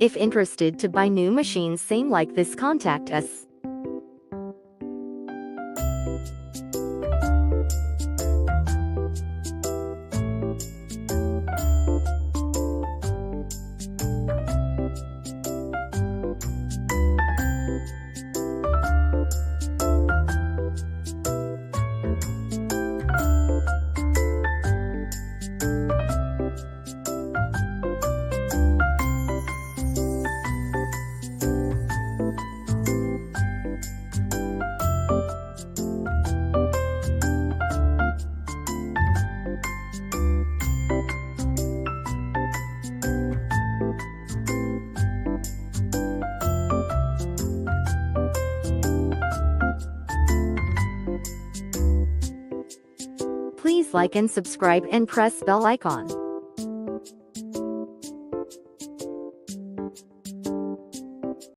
If interested to buy new machines same like this, contact us. Please like and subscribe and press bell icon.